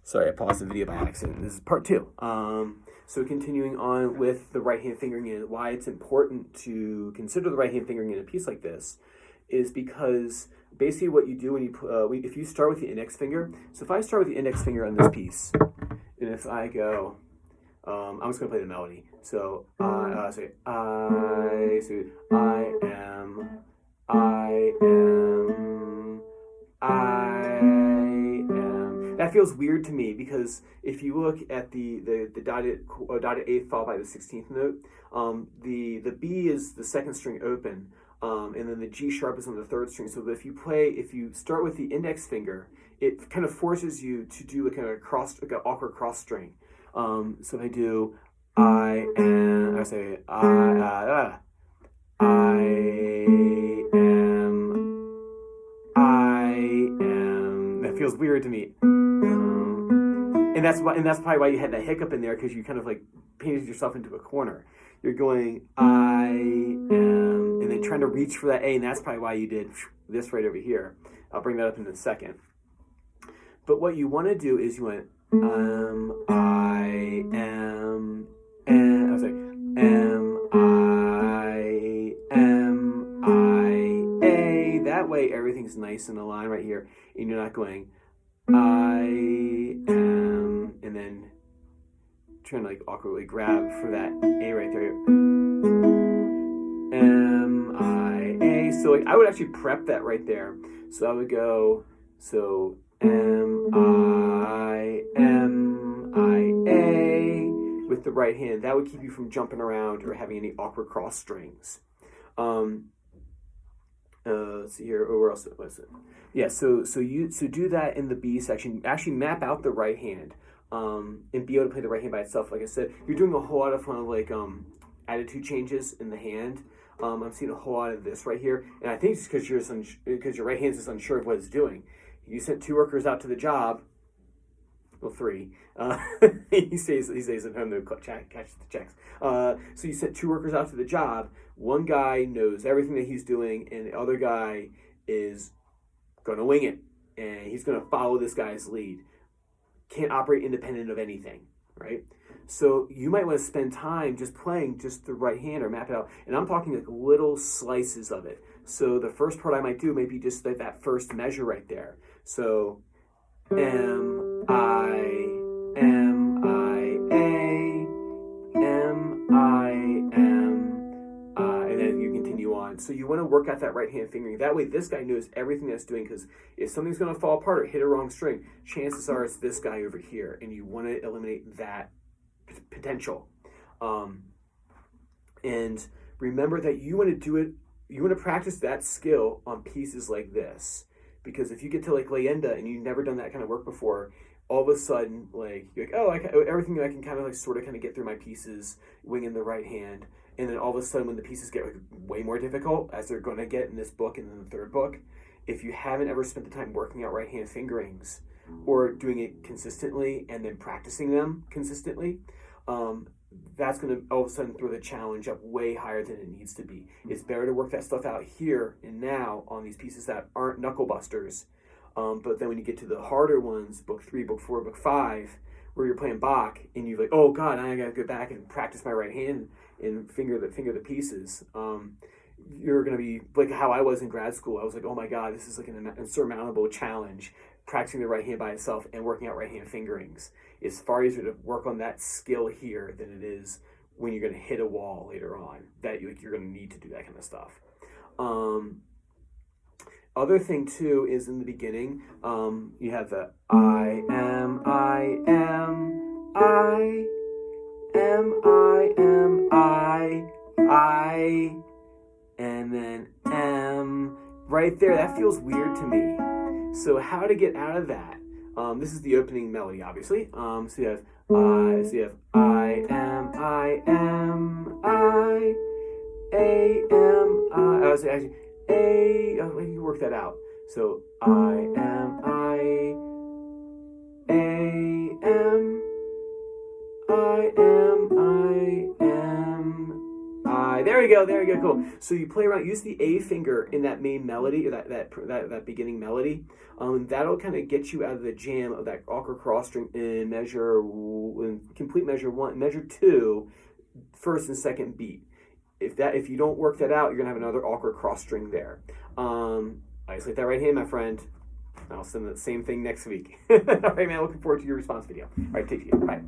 Sorry, I paused the video by accident. This is part two. So continuing on with the right hand fingering and why it's important to consider the right hand fingering in a piece like this is because basically what you do when you if you start with the index finger. So if I start with the index finger on this piece, and if I go, I'm just gonna play the melody. So I am. That feels weird to me because if you look at the dotted eighth followed by the 16th note, the B is the second string open, and then the G sharp is on the third string. So if you start with the index finger, it kind of forces you to do like an awkward cross string. So if I do I am, I say I am. That feels weird to me. And that's probably why you had that hiccup in there, because you kind of like painted yourself into a corner. You're going I am, and then trying to reach for that A, and that's probably why you did this right over here. I'll bring that up in a second. But what you want to do is you went I am, and I was like A. That way everything's nice in a line right here, and you're not going I am, and then trying to like awkwardly grab for that A right there. M-I-A. So like I would actually prep that right there. So I would go, so M-I-M-I-A with the right hand. That would keep you from jumping around or having any awkward cross strings. Let's see here. Oh, where else was it? Yeah. So do that in the B section. Actually, map out the right hand, and be able to play the right hand by itself. Like I said, you're doing a whole lot of fun of like attitude changes in the hand. I'm seeing a whole lot of this right here, and I think it's because your right hand's just unsure of what it's doing. You sent 2 workers out to the job. Well, 3. He stays at home to catch the checks. So you sent 2 workers out to the job. One guy knows everything that he's doing, and the other guy is going to wing it, and he's going to follow this guy's lead. Can't operate independent of anything, right? So you might want to spend time just playing just the right hand or map it out. And I'm talking like little slices of it. So the first part I might do may be just like that first measure right there. So M-I-M-I-A, M-I-M-I, and then you continue on. So you want to work out that right hand fingering. That way this guy knows everything that's doing, because if something's going to fall apart or hit a wrong string, chances are it's this guy over here, and you want to eliminate that potential. And remember that you want to practice that skill on pieces like this. Because if you get to like Leyenda and you've never done that kind of work before, all of a sudden, like you're like, oh, everything I can kind of like sort of get through my pieces, winging the right hand, and then all of a sudden when the pieces get like way more difficult, as they're going to get in this book and in the third book, if you haven't ever spent the time working out right hand fingerings or doing it consistently and then practicing them consistently, that's going to all of a sudden throw the challenge up way higher than it needs to be. It's better to work that stuff out here and now on these pieces that aren't knuckle busters. But then when you get to the harder ones, book 3, book 4, book 5, where you're playing Bach, and you're like, oh God, I got to go back and practice my right hand and finger the pieces. You're going to be like how I was in grad school. I was like, oh my God, this is like an insurmountable challenge. Practicing the right hand by itself and working out right hand fingerings. It's far easier to work on that skill here than it is when you're going to hit a wall later on. That you're going to need to do that kind of stuff. Other thing too is in the beginning, you have the I am, and then M. Right there, that feels weird to me. So how to get out of that? This is the opening melody, obviously. So you have I am, A am, I was actually A. Oh, maybe you work that out. So I am, A am, I. There we There you go. Cool. So you play around. Use the A finger in that main melody, or that beginning melody. That'll kind of get you out of the jam of that awkward cross string in complete measure 1, measure 2, first and second beat. If you don't work that out, you're gonna have another awkward cross string there. Isolate that right hand, my friend. I'll send the same thing next week. All right, man. Looking forward to your response video. All right, take care. Bye.